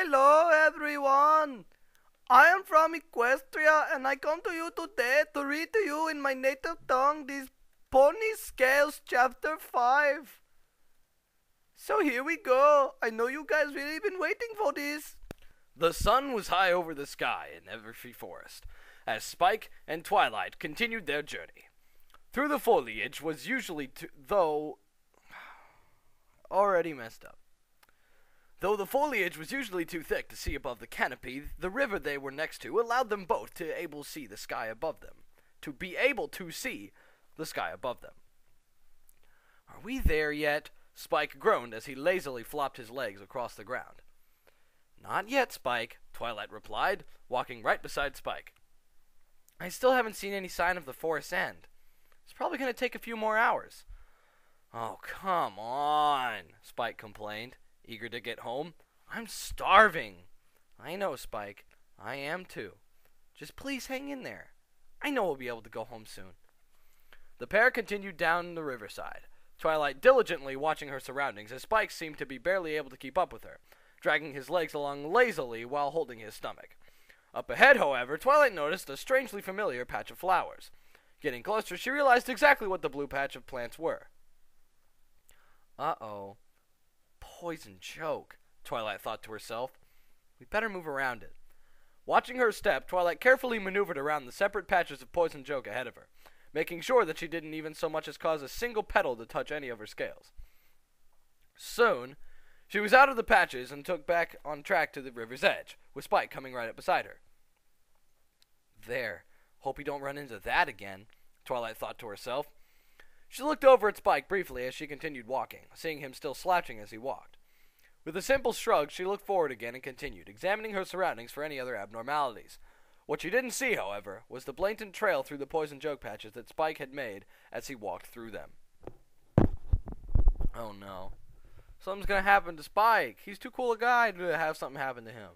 Hello, everyone. I am from Equestria, and I come to you today to read to you in my native tongue this Pony Scales Chapter 5. So here we go. I know you guys really been waiting for this. The sun was high over the sky in Everfree Forest, as Spike and Twilight continued their journey. Through the foliage was usually already messed up. Though the foliage was usually too thick to see above the canopy, the river they were next to allowed them both to able to see the sky above them. To be able to see the sky above them. Are we there yet? Spike groaned as he lazily flopped his legs across the ground. Not yet, Spike, Twilight replied, walking right beside Spike. I still haven't seen any sign of the forest's end. It's probably going to take a few more hours. Oh, come on, Spike complained, eager to get home. I'm starving. I know, Spike. I am too. Just please hang in there. I know we'll be able to go home soon. The pair continued down the riverside, Twilight diligently watching her surroundings as Spike seemed to be barely able to keep up with her, dragging his legs along lazily while holding his stomach. Up ahead, however, Twilight noticed a strangely familiar patch of flowers. Getting closer, she realized exactly what the blue patch of plants were. Uh-oh. Poison joke, Twilight thought to herself. We better move around it. Watching her step, Twilight carefully maneuvered around the separate patches of poison joke ahead of her, making sure that she didn't even so much as cause a single petal to touch any of her scales. Soon, she was out of the patches and took back on track to the river's edge, with Spike coming right up beside her. There. Hope you don't run into that again, Twilight thought to herself. She looked over at Spike briefly as she continued walking, seeing him still slouching as he walked. With a simple shrug, she looked forward again and continued, examining her surroundings for any other abnormalities. What she didn't see, however, was the blatant trail through the poison joke patches that Spike had made as he walked through them. Oh no. Something's gonna happen to Spike. He's too cool a guy to have something happen to him.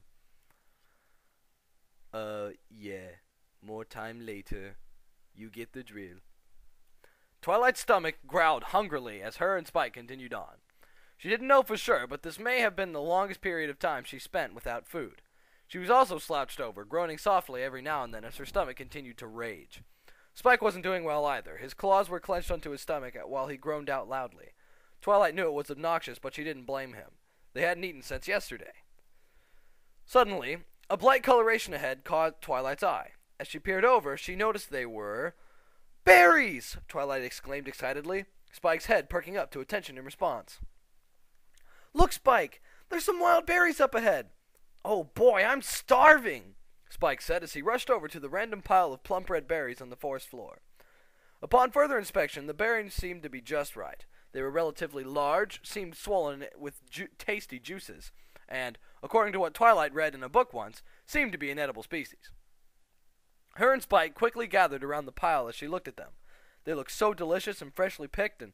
Yeah. More time later. You get the drill. Twilight's stomach growled hungrily as her and Spike continued on. She didn't know for sure, but this may have been the longest period of time she spent without food. She was also slouched over, groaning softly every now and then as her stomach continued to rage. Spike wasn't doing well either. His claws were clenched onto his stomach while he groaned out loudly. Twilight knew it was obnoxious, but she didn't blame him. They hadn't eaten since yesterday. Suddenly, a bright coloration ahead caught Twilight's eye. As she peered over, she noticed they were berries! Twilight exclaimed excitedly, Spike's head perking up to attention in response. Look, Spike! There's some wild berries up ahead! Oh boy, I'm starving! Spike said as he rushed over to the random pile of plump red berries on the forest floor. Upon further inspection, the berries seemed to be just right. They were relatively large, seemed swollen with tasty juices, and, according to what Twilight read in a book once, seemed to be an edible species. Her and Spike quickly gathered around the pile as she looked at them. They looked so delicious and freshly picked and...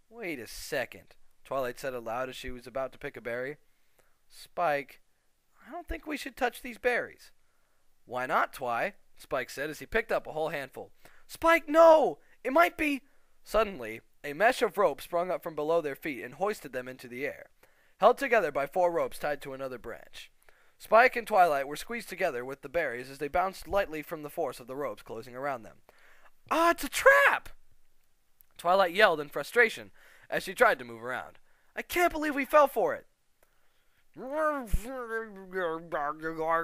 Wait a second, Twilight said aloud as she was about to pick a berry. Spike, I don't think we should touch these berries. Why not, Twi? Spike said as he picked up a whole handful. Spike, no! It might be... Suddenly, a mesh of rope sprung up from below their feet and hoisted them into the air, held together by 4 ropes tied to another branch. Spike and Twilight were squeezed together with the berries as they bounced lightly from the force of the ropes closing around them. Ah, it's a trap! Twilight yelled in frustration as she tried to move around. I can't believe we fell for it!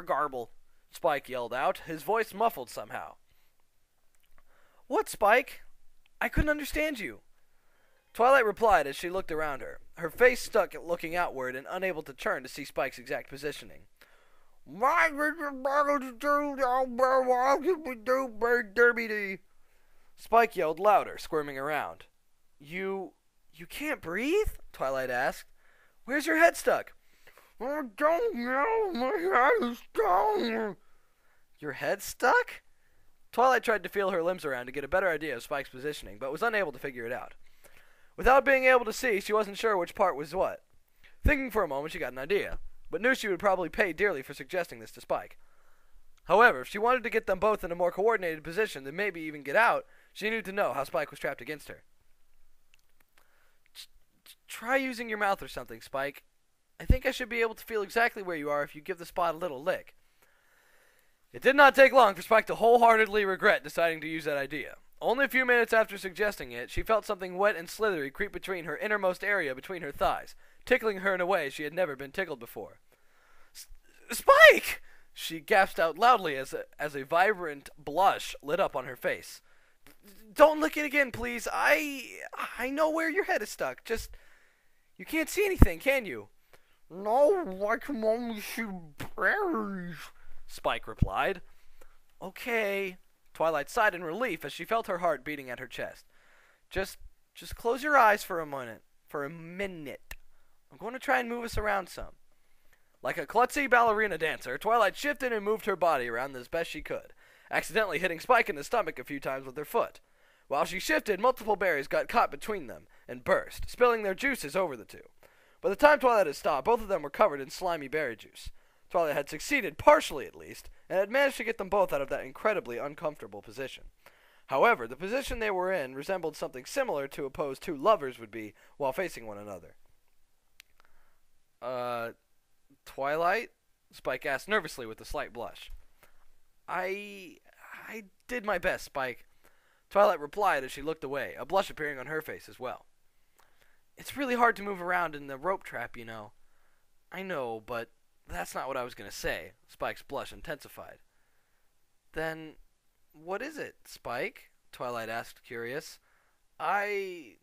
Garble, Spike yelled out, his voice muffled somehow. What, Spike? I couldn't understand you. Twilight replied as she looked around her, her face stuck at looking outward and unable to turn to see Spike's exact positioning. Spike yelled louder, squirming around. You can't breathe? Twilight asked. Where's your head stuck? I don't know. My head is stuck. Your head stuck? Twilight tried to feel her limbs around to get a better idea of Spike's positioning, but was unable to figure it out. Without being able to see, she wasn't sure which part was what. Thinking for a moment, she got an idea, but knew she would probably pay dearly for suggesting this to Spike. However, if she wanted to get them both in a more coordinated position and maybe even get out, she needed to know how Spike was trapped against her. Try using your mouth or something, Spike. I think I should be able to feel exactly where you are if you give the spot a little lick. It did not take long for Spike to wholeheartedly regret deciding to use that idea. Only a few minutes after suggesting it, she felt something wet and slithery creep between her innermost area between her thighs, tickling her in a way she had never been tickled before. Spike! She gasped out loudly as a vibrant blush lit up on her face. Don't lick it again, please. I know where your head is stuck. Just, you can't see anything, can you? No, I can only see berries, Spike replied. Okay. Twilight sighed in relief as she felt her heart beating at her chest. Just close your eyes for a minute. I'm going to try and move us around some. Like a klutzy ballerina dancer, Twilight shifted and moved her body around as best she could, accidentally hitting Spike in the stomach a few times with her foot. While she shifted, multiple berries got caught between them and burst, spilling their juices over the two. By the time Twilight had stopped, both of them were covered in slimy berry juice. Twilight had succeeded, partially at least, and had managed to get them both out of that incredibly uncomfortable position. However, the position they were in resembled something similar to a pose two lovers would be while facing one another. Twilight? Spike asked nervously with a slight blush. I did my best, Spike. Twilight replied as she looked away, a blush appearing on her face as well. It's really hard to move around in the rope trap, you know. I know, but that's not what I was going to say. Spike's blush intensified. Then, what is it, Spike? Twilight asked, curious. All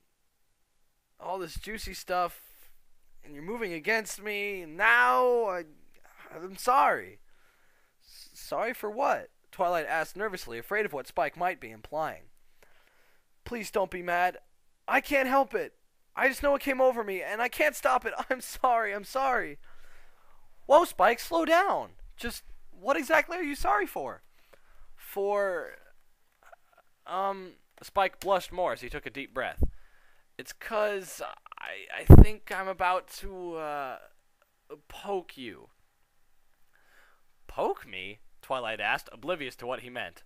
this juicy stuff, and you're moving against me, and now I'm sorry. Sorry for what? Twilight asked nervously, afraid of what Spike might be implying. Please don't be mad. I can't help it. I just know it came over me, and I can't stop it. I'm sorry. Whoa, Spike, slow down. Just, what exactly are you sorry for? Spike blushed more as he took a deep breath. It's 'cause I think I'm about to, poke you. Poke me? Twilight asked, oblivious to what he meant.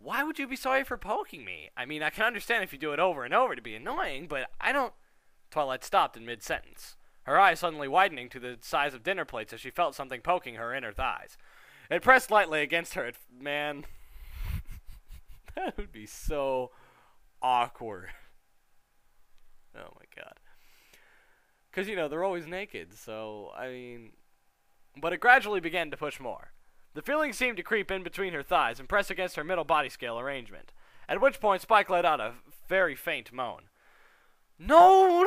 Why would you be sorry for poking me? I mean, I can understand if you do it over and over to be annoying, but I don't... Twilight stopped in mid-sentence, her eyes suddenly widening to the size of dinner plates as she felt something poking her inner thighs. It pressed lightly against her. Man, that would be so awkward. Oh my god. Because, you know, they're always naked, so, I mean... But it gradually began to push more. The feeling seemed to creep in between her thighs and press against her middle body scale arrangement, at which point Spike let out a very faint moan. No!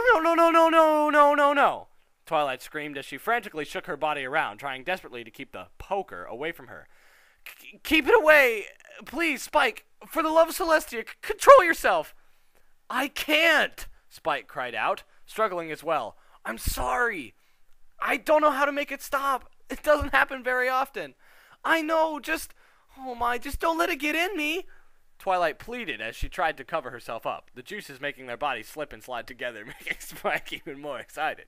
Twilight screamed as she frantically shook her body around, trying desperately to keep the poker away from her. Keep it away! Please, Spike! For the love of Celestia, control yourself! I can't! Spike cried out, struggling as well. I'm sorry! I don't know how to make it stop! It doesn't happen very often! I know, just don't let it get in me! Twilight pleaded as she tried to cover herself up, the juices making their bodies slip and slide together, making Spike even more excited.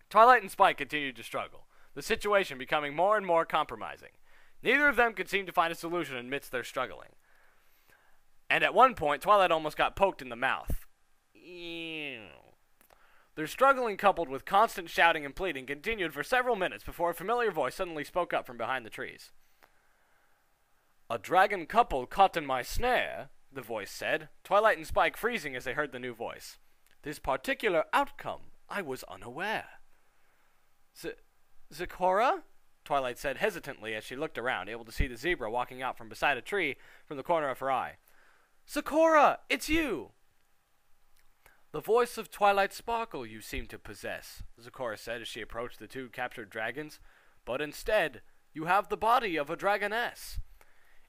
Twilight and Spike continued to struggle, the situation becoming more and more compromising. Neither of them could seem to find a solution amidst their struggling. And at one point, Twilight almost got poked in the mouth. Ew. Their struggling, coupled with constant shouting and pleading, continued for several minutes before a familiar voice suddenly spoke up from behind the trees. A dragon couple caught in my snare, the voice said, Twilight and Spike freezing as they heard the new voice. This particular outcome, I was unaware. Zecora? Twilight said hesitantly as she looked around, able to see the zebra walking out from beside a tree from the corner of her eye. Zecora, it's you! The voice of Twilight Sparkle you seem to possess, Zecora said as she approached the two captured dragons. But instead, you have the body of a dragoness.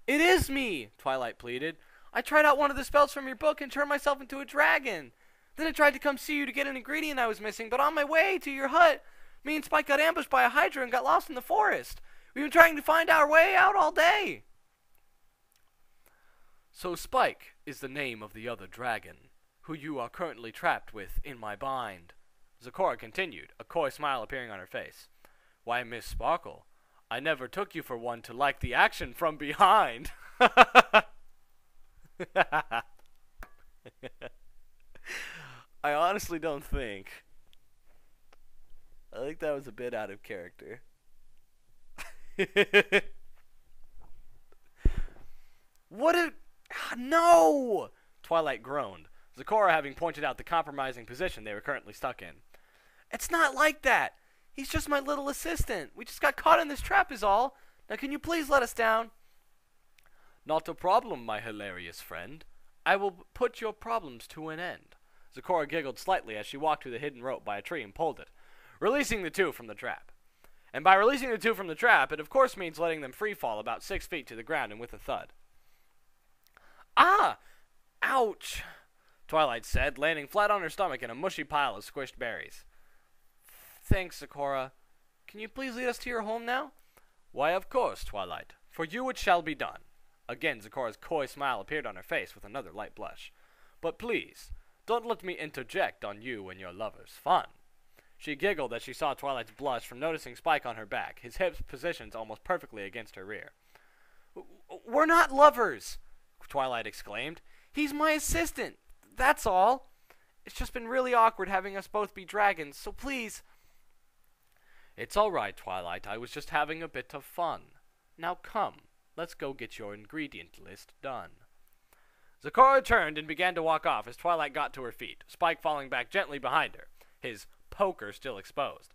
It is me, Twilight pleaded. I tried out one of the spells from your book and turned myself into a dragon. Then I tried to come see you to get an ingredient I was missing, but on my way to your hut, me and Spike got ambushed by a hydra and got lost in the forest. We've been trying to find our way out all day. So Spike is the name of the other dragon, who you are currently trapped with in my bind. Zecora continued, a coy smile appearing on her face. Why, Miss Sparkle, I never took you for one to like the action from behind. I honestly don't think I think that was a bit out of character. What a... No! Twilight groaned, Zecora having pointed out the compromising position they were currently stuck in. It's not like that! He's just my little assistant. We just got caught in this trap is all. Now can you please let us down? Not a problem, my hilarious friend. I will put your problems to an end. Zecora giggled slightly as she walked to the hidden rope by a tree and pulled it, releasing the two from the trap. And by releasing the two from the trap, it of course means letting them free fall about 6 feet to the ground and with a thud. Ah! Ouch! Twilight said, landing flat on her stomach in a mushy pile of squished berries. Thanks, Zecora. Can you please lead us to your home now? Why, of course, Twilight. For you it shall be done. Again, Zecora's coy smile appeared on her face with another light blush. But please, don't let me interject on you and your lover's fun. She giggled as she saw Twilight's blush from noticing Spike on her back, his hips positioned almost perfectly against her rear. We're not lovers, Twilight exclaimed. He's my assistant. That's all. It's just been really awkward having us both be dragons, so please... It's all right, Twilight. I was just having a bit of fun. Now come, let's go get your ingredient list done. Zecora turned and began to walk off as Twilight got to her feet, Spike falling back gently behind her, his poker still exposed.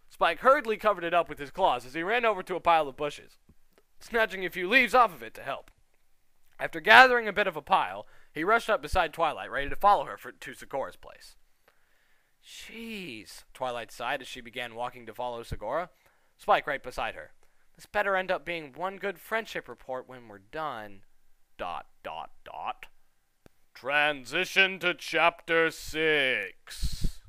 Spike hurriedly covered it up with his claws as he ran over to a pile of bushes, snatching a few leaves off of it to help. After gathering a bit of a pile, he rushed up beside Twilight, ready to follow her to Zecora's place. Jeez, Twilight sighed as she began walking to follow Zecora, Spike right beside her. This better end up being one good friendship report when we're done. ... Transition to Chapter 6.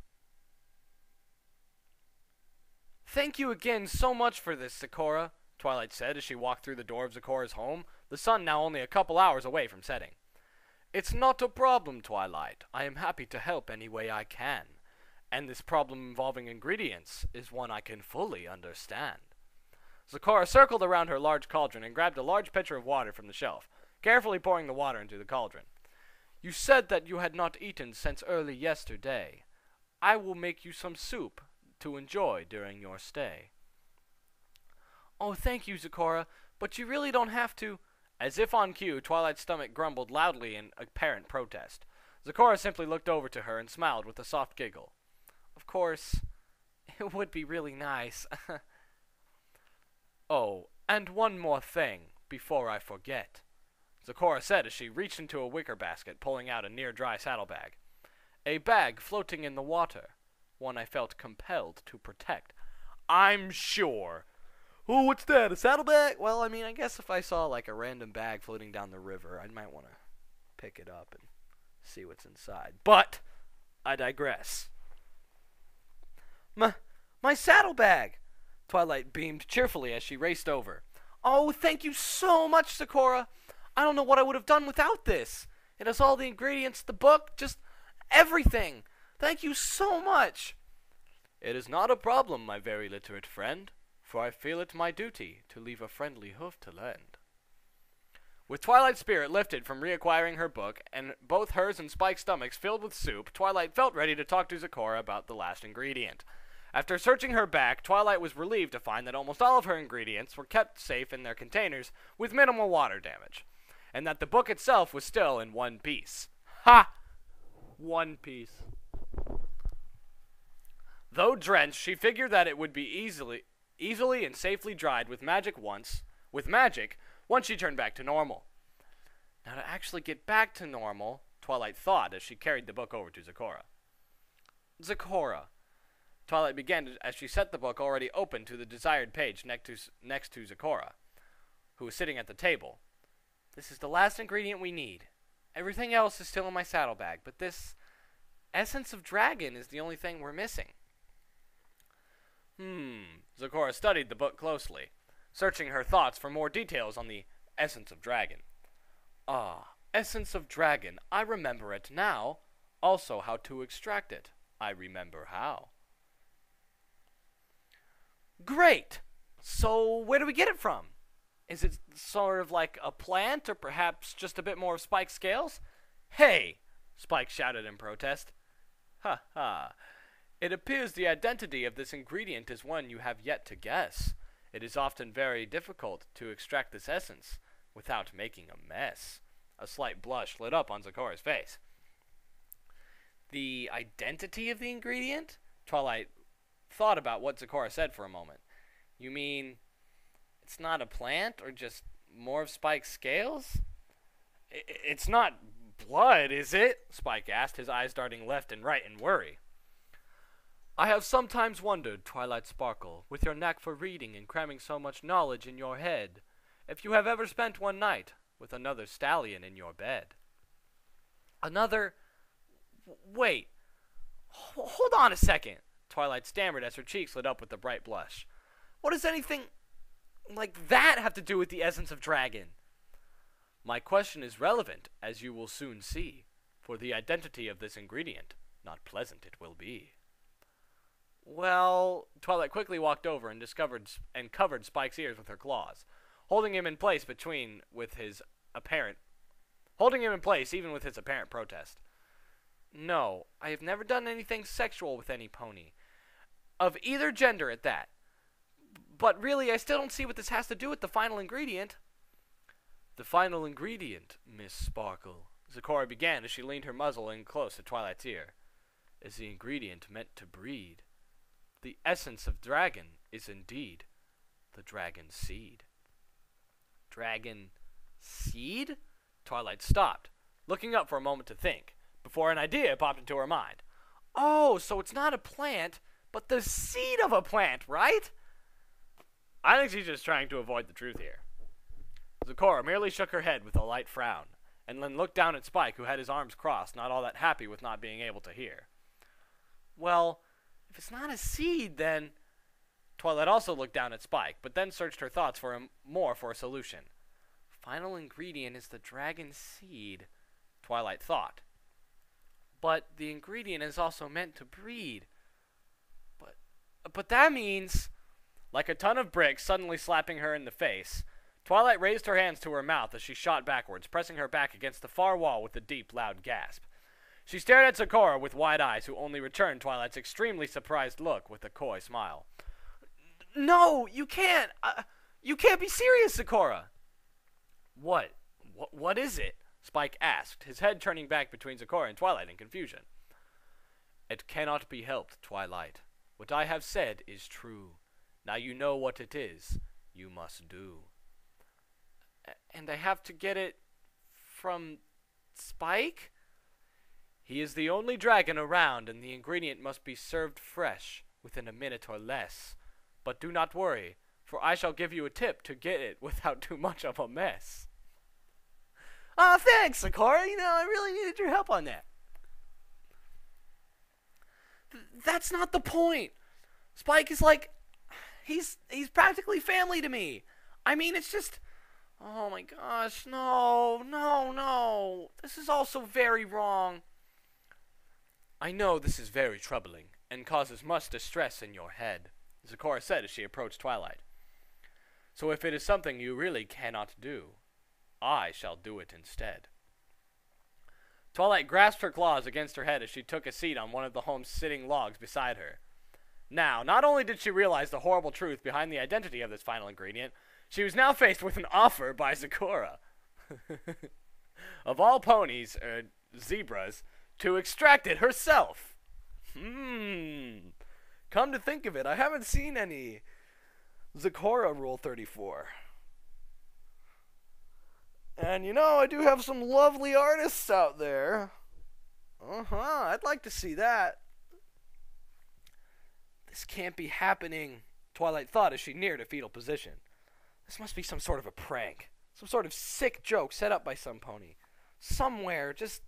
Thank you again so much for this, Zecora, Twilight said as she walked through the door of Zecora's home, the sun now only a couple hours away from setting. It's not a problem, Twilight. I am happy to help any way I can. And this problem involving ingredients is one I can fully understand. Zecora circled around her large cauldron and grabbed a large pitcher of water from the shelf, carefully pouring the water into the cauldron. You said that you had not eaten since early yesterday. I will make you some soup to enjoy during your stay. Oh, thank you, Zecora, but you really don't have to... As if on cue, Twilight's stomach grumbled loudly in apparent protest. Zecora simply looked over to her and smiled with a soft giggle. Of course, it would be really nice. Oh, and one more thing, before I forget, Zecora said as she reached into a wicker basket, pulling out a near-dry saddlebag. A bag floating in the water, one I felt compelled to protect. I'm sure. Oh, what's that, a saddlebag? Well, I mean, I guess if I saw, like, a random bag floating down the river, I might want to pick it up and see what's inside. But, I digress. My saddlebag! Twilight beamed cheerfully as she raced over. Oh, thank you so much, Zecora. I don't know what I would have done without this. It has all the ingredients, the book, just everything. Thank you so much. It is not a problem, my very literate friend, for I feel it my duty to leave a friendly hoof to lend. With Twilight's spirit lifted from reacquiring her book, and both hers and Spike's stomachs filled with soup, Twilight felt ready to talk to Zecora about the last ingredient. After searching her back, Twilight was relieved to find that almost all of her ingredients were kept safe in their containers with minimal water damage, and that the book itself was still in one piece. Ha! One piece. Though drenched, she figured that it would be easily and safely dried with magic once she turned back to normal. Now to actually get back to normal, Twilight thought as she carried the book over to Zecora. Zecora, Twilight began as she set the book already open to the desired page next to Zecora, who was sitting at the table. This is the last ingredient we need. Everything else is still in my saddlebag, but this essence of dragon is the only thing we're missing. Zecora studied the book closely, searching her thoughts for more details on the essence of dragon. Ah, essence of dragon, I remember it now. Also how to extract it. I remember how. Great! So, where do we get it from? Is it sort of like a plant, or perhaps just a bit more of Spike's scales? Hey! Spike shouted in protest. Ha ha. It appears the identity of this ingredient is one you have yet to guess. It is often very difficult to extract this essence without making a mess. A slight blush lit up on Zecora's face. The identity of the ingredient? Twilight thought about what Zecora said for a moment. You mean it's not a plant, or just more of Spike's scales? It's not blood, is it? Spike asked, his eyes darting left and right in worry. I have sometimes wondered, Twilight Sparkle, with your knack for reading and cramming so much knowledge in your head, if you have ever spent one night with another stallion in your bed. Another... Wait. Hold on a second, Twilight stammered as her cheeks lit up with a bright blush. What does anything like that have to do with the essence of dragon? My question is relevant, as you will soon see, for the identity of this ingredient, not pleasant it will be. Well, Twilight quickly walked over and covered Spike's ears with her claws, holding him in place even with his apparent protest. No, I have never done anything sexual with any pony, of either gender at that. But really, I still don't see what this has to do with the final ingredient. The final ingredient, Miss Sparkle, Zecora began as she leaned her muzzle in close to Twilight's ear, is the ingredient meant to breed. The essence of dragon is indeed the dragon seed. Dragon seed? Twilight stopped, looking up for a moment to think, before an idea popped into her mind. Oh, so it's not a plant, but the seed of a plant, right? I think she's just trying to avoid the truth here. Zecora merely shook her head with a light frown, and then looked down at Spike, who had his arms crossed, not all that happy with not being able to hear. Well, if it's not a seed, then... Twilight also looked down at Spike, but then searched her thoughts for a solution. Final ingredient is the dragon seed, Twilight thought. But the ingredient is also meant to breed. But that means... Like a ton of bricks suddenly slapping her in the face, Twilight raised her hands to her mouth as she shot backwards, pressing her back against the far wall with a deep, loud gasp. She stared at Zecora with wide eyes, who only returned Twilight's extremely surprised look with a coy smile. No, you can't! You can't be serious, Zecora! What is it? Spike asked, his head turning back between Zecora and Twilight in confusion. It cannot be helped, Twilight. What I have said is true. Now you know what it is. You must do. And I have to get it from Spike? He is the only dragon around, and the ingredient must be served fresh, within a minute or less. But do not worry, for I shall give you a tip to get it without too much of a mess. Aw, thanks, Zecora. I really needed your help on that. That's not the point. Spike is like... He's practically family to me. I mean, it's just... Oh my gosh, no. This is also very wrong. I know this is very troubling, and causes much distress in your head, Zecora said as she approached Twilight. So if it is something you really cannot do, I shall do it instead. Twilight grasped her claws against her head as she took a seat on one of the home's sitting logs beside her. Now, not only did she realize the horrible truth behind the identity of this final ingredient, she was now faced with an offer by Zecora. Of all ponies, zebras, to extract it herself. Come to think of it, I haven't seen any Zecora Rule 34. And I do have some lovely artists out there. I'd like to see that. This can't be happening, Twilight thought as she neared a fetal position. This must be some sort of a prank. Some sort of sick joke set up by some pony. Somewhere, just...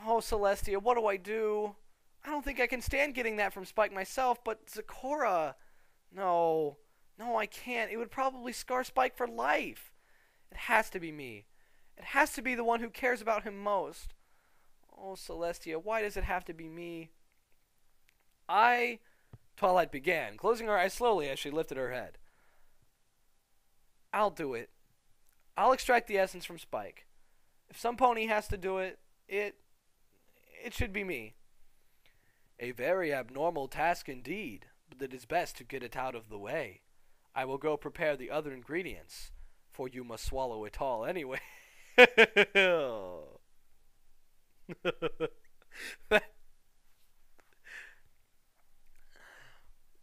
Oh, Celestia, what do I do? I don't think I can stand getting that from Spike myself, but Zecora... No, I can't. It would probably scar Spike for life. It has to be me. It has to be the one who cares about him most. Oh, Celestia, why does it have to be me? Twilight began, closing her eyes slowly as she lifted her head. I'll do it. I'll extract the essence from Spike. If some pony has to do it, it should be me. A very abnormal task indeed, but it is best to get it out of the way. I will go prepare the other ingredients, for you must swallow it all anyway.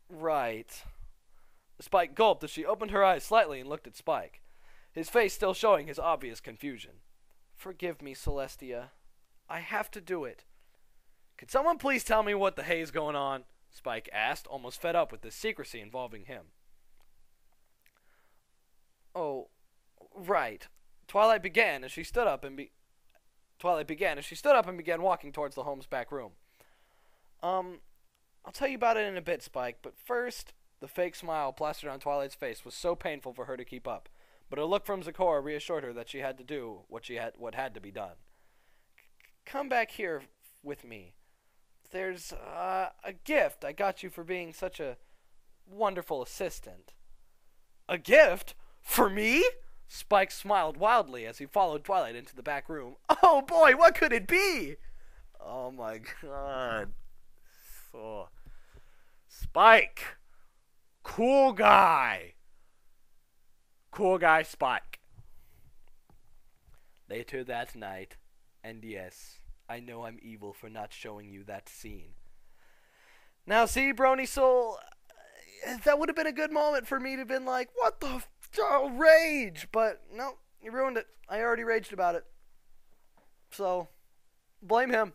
Right. Spike gulped as she opened her eyes slightly and looked at Spike, his face still showing his obvious confusion. Forgive me, Celestia. I have to do it. Could someone please tell me what the hay's going on? Spike asked, almost fed up with this secrecy involving him. Oh, right. Twilight began as she stood up and began walking towards the home's back room. I'll tell you about it in a bit, Spike, but first, the fake smile plastered on Twilight's face was so painful for her to keep up, but a look from Zecora reassured her that she had to do what had to be done. Come back here with me. There's a gift I got you for being such a wonderful assistant. A gift? For me? Spike smiled wildly as he followed Twilight into the back room. Oh boy, what could it be? Oh my god. Oh. Spike! Cool guy! Cool guy Spike. Later that night, and yes, I know I'm evil for not showing you that scene. Now see, Brony Soul, that would have been a good moment for me to have been like, what the rage! But no, you ruined it. I already raged about it. So, blame him.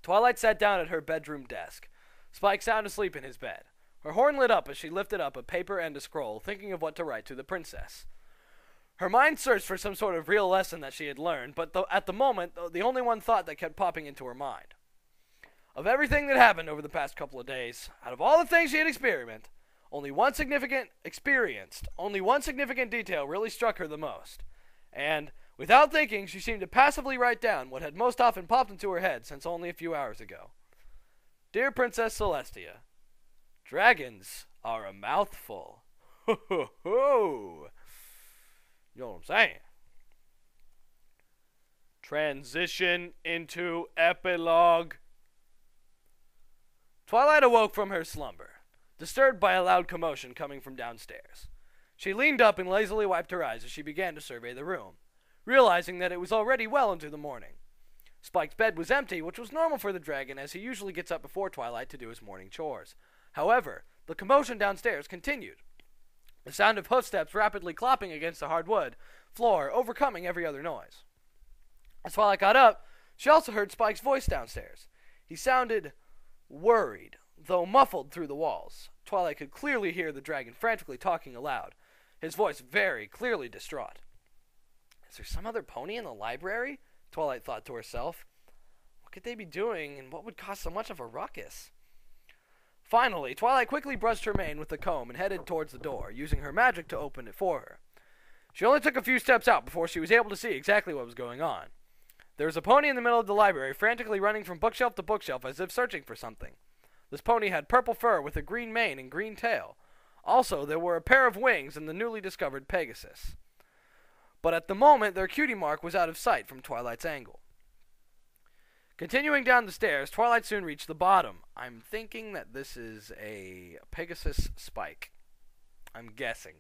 Twilight sat down at her bedroom desk. Spike sound asleep in his bed. Her horn lit up as she lifted up a paper and a scroll, thinking of what to write to the princess. Her mind searched for some sort of real lesson that she had learned, but at the moment, the only one thought that kept popping into her mind. Of everything that happened over the past couple of days, out of all the things she had experienced, only one significant detail really struck her the most. And, without thinking, she seemed to passively write down what had most often popped into her head since only a few hours ago. Dear Princess Celestia, dragons are a mouthful. Ho ho ho! You know what I'm saying? Transition into epilogue. Twilight awoke from her slumber, disturbed by a loud commotion coming from downstairs. She leaned up and lazily wiped her eyes as she began to survey the room, realizing that it was already well into the morning. Spike's bed was empty, which was normal for the dragon, as he usually gets up before twilight to do his morning chores. However, the commotion downstairs continued, the sound of footsteps rapidly clopping against the hard wood floor, overcoming every other noise. As Twilight got up, she also heard Spike's voice downstairs. He sounded worried, though muffled through the walls. Twilight could clearly hear the dragon frantically talking aloud, his voice very clearly distraught. Is there some other pony in the library? Twilight thought to herself. What could they be doing, and what would cause so much of a ruckus? Finally, Twilight quickly brushed her mane with the comb and headed towards the door, using her magic to open it for her. She only took a few steps out before she was able to see exactly what was going on. There was a pony in the middle of the library, frantically running from bookshelf to bookshelf as if searching for something. This pony had purple fur with a green mane and green tail. Also, there were a pair of wings and the newly discovered Pegasus. But at the moment, their cutie mark was out of sight from Twilight's angle. Continuing down the stairs, Twilight soon reached the bottom. I'm thinking that this is a Pegasus Spike. I'm guessing.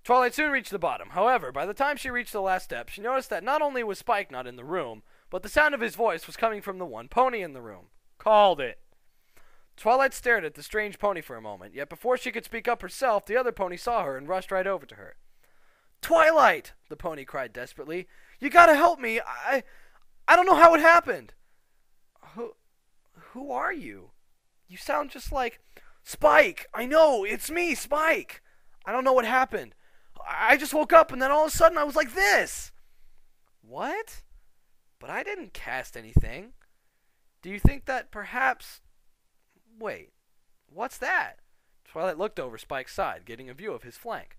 Twilight soon reached the bottom. However, by the time she reached the last step, she noticed that not only was Spike not in the room, but the sound of his voice was coming from the one pony in the room. Called it. Twilight stared at the strange pony for a moment, yet before she could speak up herself, the other pony saw her and rushed right over to her. Twilight! The pony cried desperately. You gotta help me! I don't know how it happened! Who are you? You sound just like... Spike! I know! It's me, Spike! I don't know what happened. I just woke up and then all of a sudden I was like this! What? But I didn't cast anything. Do you think that perhaps... Wait, what's that? Twilight looked over Spike's side, getting a view of his flank.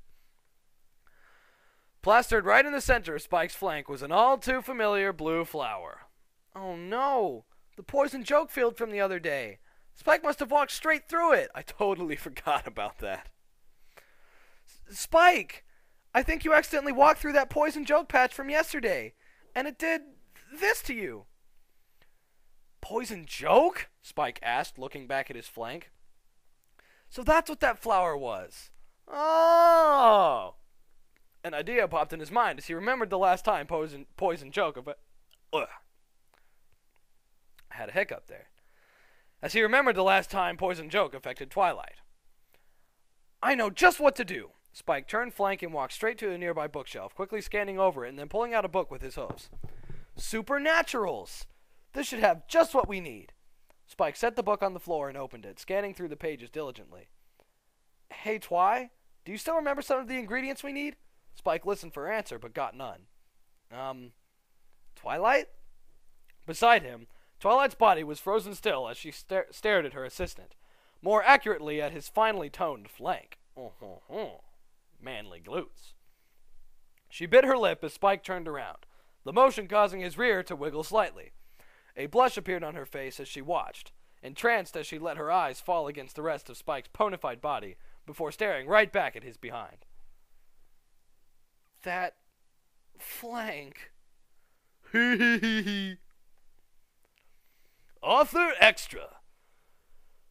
Plastered right in the center of Spike's flank was an all-too-familiar blue flower. Oh no! The poison joke field from the other day. Spike must have walked straight through it. I totally forgot about that. Spike! I think you accidentally walked through that poison joke patch from yesterday, and it did this to you. Poison joke? Spike asked, looking back at his flank. So that's what that flower was. Oh! An idea popped in his mind as he remembered the last time poison joke of it. I had a hiccup there. As he remembered the last time poison joke affected Twilight. I know just what to do. Spike turned flank and walked straight to a nearby bookshelf, quickly scanning over it and then pulling out a book with his hooves. Supernaturals! This should have just what we need. Spike set the book on the floor and opened it, scanning through the pages diligently. Hey, Twy, do you still remember some of the ingredients we need? Spike listened for an answer, but got none. Twilight? Beside him, Twilight's body was frozen still as she stared at her assistant. More accurately, at his finely toned flank. Manly glutes. She bit her lip as Spike turned around, the motion causing his rear to wiggle slightly. A blush appeared on her face as she watched, entranced as she let her eyes fall against the rest of Spike's ponified body before staring right back at his behind. That flank. Author Extra.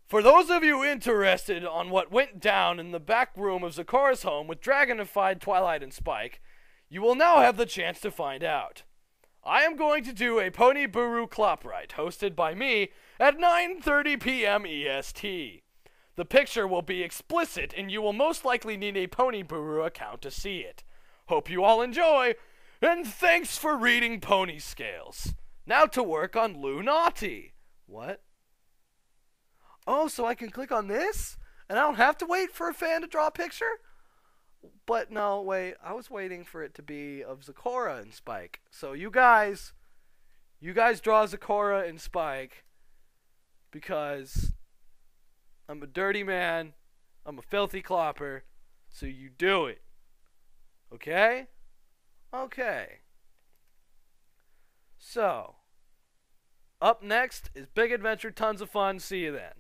For those of you interested on what went down in the back room of Zecora's home with dragonified Twilight and Spike, you will now have the chance to find out. I am going to do a Pony Buru Cloprite, hosted by me, at 9:30 p.m. EST. The picture will be explicit, and you will most likely need a Pony Buru account to see it. Hope you all enjoy, and thanks for reading Pony Scales. Now to work on Lou Naughty. What? Oh, so I can click on this? And I don't have to wait for a fan to draw a picture? But no, wait, I was waiting for it to be of Zecora and Spike. So you guys draw Zecora and Spike because I'm a dirty man, I'm a filthy clopper, so you do it. Okay? Okay. So, up next is Big Adventure, tons of fun. See you then.